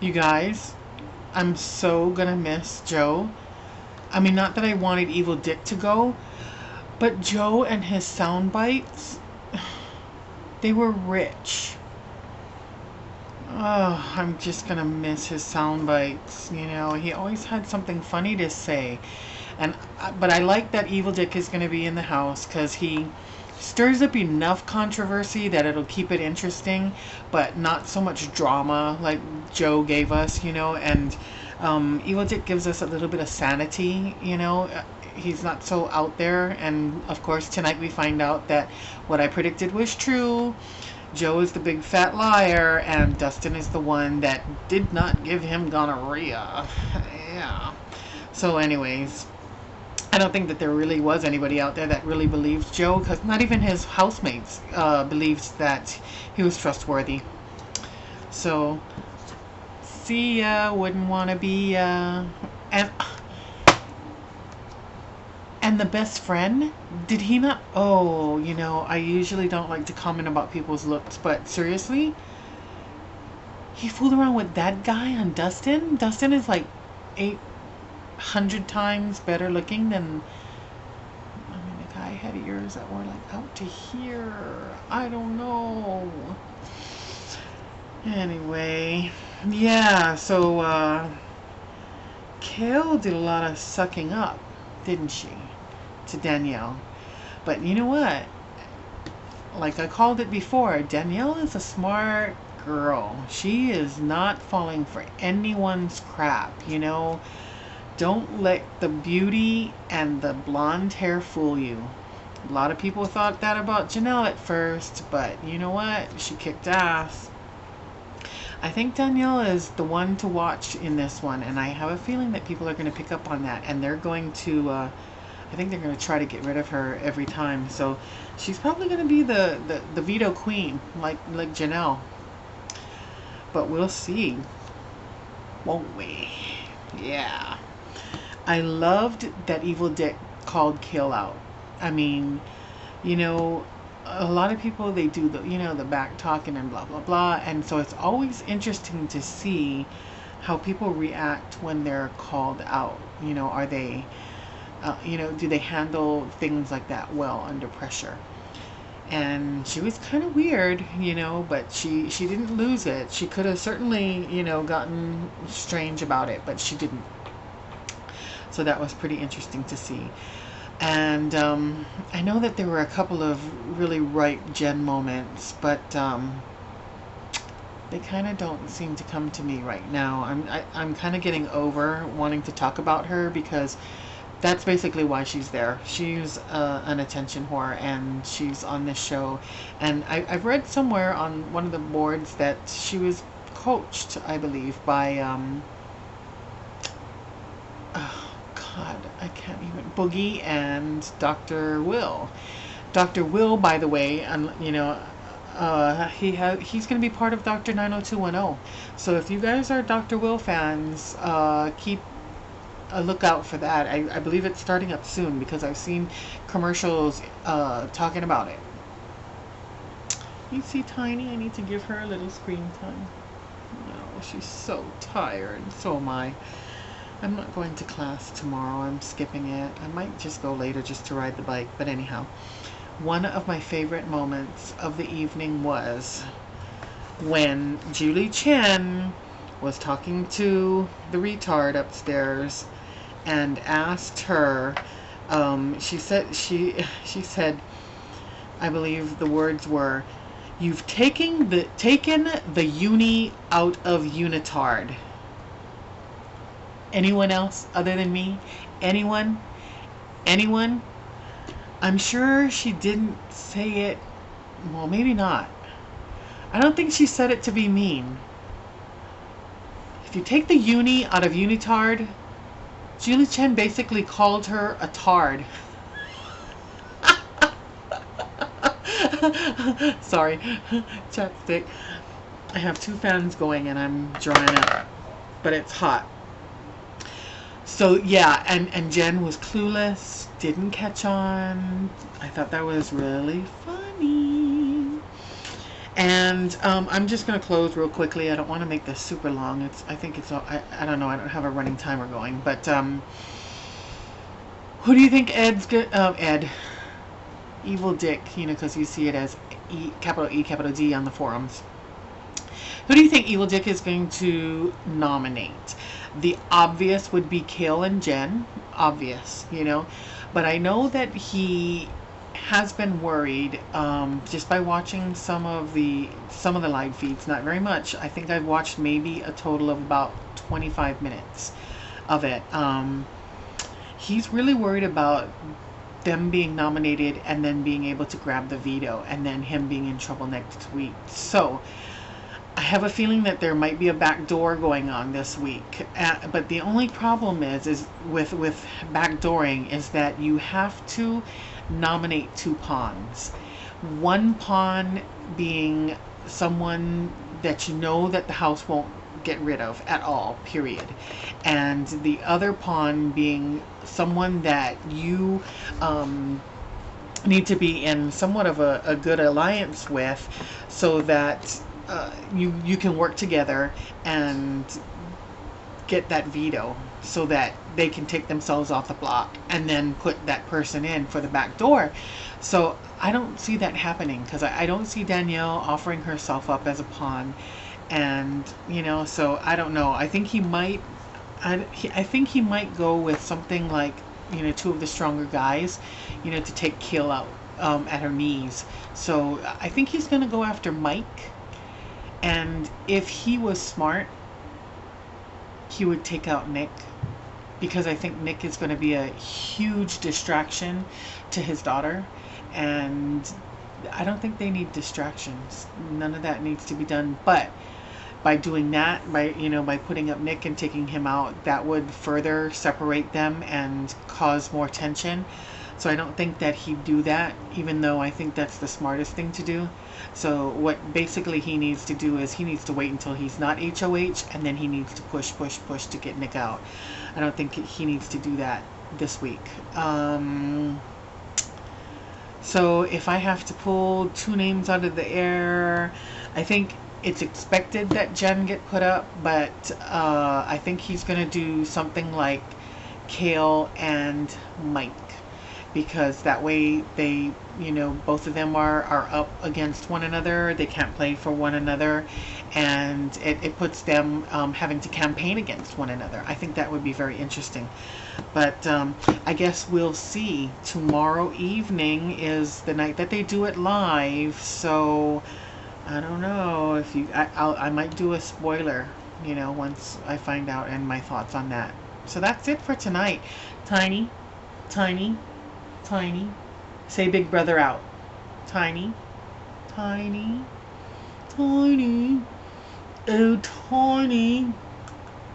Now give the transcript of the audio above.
You guys, I'm so gonna miss Joe. I mean, not that I wanted Evil Dick to go, but Joe and his sound bites, they were rich. Oh, I'm just gonna miss his sound bites. You know, he always had something funny to say. And but I like that Evil Dick is gonna be in the house because he stirs up enough controversy that it'll keep it interesting, but not so much drama like Joe gave us, you know. And Evil Dick gives us a little bit of sanity, you know. He's not so out there. And of course, tonight we find out that what I predicted was true. Joe is the big fat liar, and Dustin is the one that did not give him gonorrhea. Yeah. So anyways, I don't think that there really was anybody out there that really believed Joe, because not even his housemates believed that he was trustworthy. So, see ya, wouldn't want to be ya. And the best friend, did he not? Oh, you know, I usually don't like to comment about people's looks, but seriously, he fooled around with that guy on Dustin. Dustin is like 800 times better looking than, I mean, the guy had ears that were like out to here. I don't know. Anyway, yeah, so Kale did a lot of sucking up, didn't she, to Danielle? But you know what? Like I called it before, Danielle is a smart girl. She is not falling for anyone's crap, you know. Don't let the beauty and the blonde hair fool you. A lot of people thought that about Janelle at first, but you know what? She kicked ass. I think Danielle is the one to watch in this one, and I have a feeling that people are going to pick up on that, and they're going to, I think they're going to try to get rid of her every time. So she's probably going to be the veto queen, like Janelle. But we'll see, won't we? Yeah. I loved that Evil Dick called Kale out. I mean, you know, a lot of people, they do the, you know, the back talking and blah blah blah, and so it's always interesting to see how people react when they're called out. You know, are they you know, do they handle things like that well under pressure? And she was kind of weird, you know, but she didn't lose it. She could have certainly, you know, gotten strange about it, but she didn't. So that was pretty interesting to see. And I know that there were a couple of really ripe Jen moments, but they kind of don't seem to come to me right now. I'm kind of getting over wanting to talk about her, because that's basically why she's there. She's an attention whore, and she's on this show. And I've read somewhere on one of the boards that she was coached, I believe, by God, I can't even, Boogie and Dr. Will. Dr. Will, by the way, you know, he's going to be part of Dr. 90210. So if you guys are Dr. Will fans, keep a lookout for that. I believe it's starting up soon, because I've seen commercials talking about it. You see Tiny? I need to give her a little screen time. No, she's so tired. So am I. I'm not going to class tomorrow. I'm skipping it. I might just go later just to ride the bike. But anyhow, one of my favorite moments of the evening was when Julie Chen was talking to the retard upstairs and asked her, she said, I believe the words were, "You've taken the uni out of unitard." Anyone else other than me? Anyone? Anyone? I'm sure she didn't say it. Well, maybe not. I don't think she said it to be mean. If you take the uni out of unitard, Julie Chen basically called her a tard. Sorry, chapstick. I have 2 fans going and I'm drying up, but it's hot. So yeah, and Jen was clueless, didn't catch on. I thought that was really funny. And I'm just going to close real quickly. I don't want to make this super long. I think it's, I don't know. I don't have a running timer going. But who do you think Ed's good? Ed. Evil Dick, you know, because you see it as capital E, capital D on the forums. Who do you think Evil Dick is going to nominate? The obvious would be Kale and Jen. Obvious, you know. But I know that he has been worried just by watching some of the live feeds. Not very much. I think I've watched maybe a total of about 25 minutes of it. He's really worried about them being nominated and then being able to grab the veto and then him being in trouble next week. So I have a feeling that there might be a backdoor going on this week. But the only problem is with backdooring is that you have to nominate 2 pawns. One pawn being someone that you know that the house won't get rid of at all, period. And the other pawn being someone that you need to be in somewhat of a good alliance with, so that you can work together and get that veto, so that they can take themselves off the block and then put that person in for the back door. So I don't see that happening, because I don't see Danielle offering herself up as a pawn. And you know, so I don't know. I think he might go with something like, you know, 2 of the stronger guys, you know, to take Kale out at her knees. So I think he's going to go after Mike. And if he was smart, he would take out Nick, because I think Nick is going to be a huge distraction to his daughter. And I don't think they need distractions. None of that needs to be done. But by doing that, by putting up Nick and taking him out, that would further separate them and cause more tension. So I don't think that he'd do that, even though I think that's the smartest thing to do. So what basically he needs to do is he needs to wait until he's not HOH, and then he needs to push to get Nick out. I don't think he needs to do that this week. So if I have to pull 2 names out of the air, I think it's expected that Jen get put up, but I think he's going to do something like Kale and Mike, because that way they, you know, both of them are up against one another. They can't play for one another, and it puts them having to campaign against one another. I think that would be very interesting. But I guess we'll see. Tomorrow evening is the night that they do it live, so I don't know if I might do a spoiler, you know, once I find out, and my thoughts on that. So that's it for tonight. Tiny, tiny, tiny. Say Big Brother out. Tiny, tiny, tiny. Oh, tiny.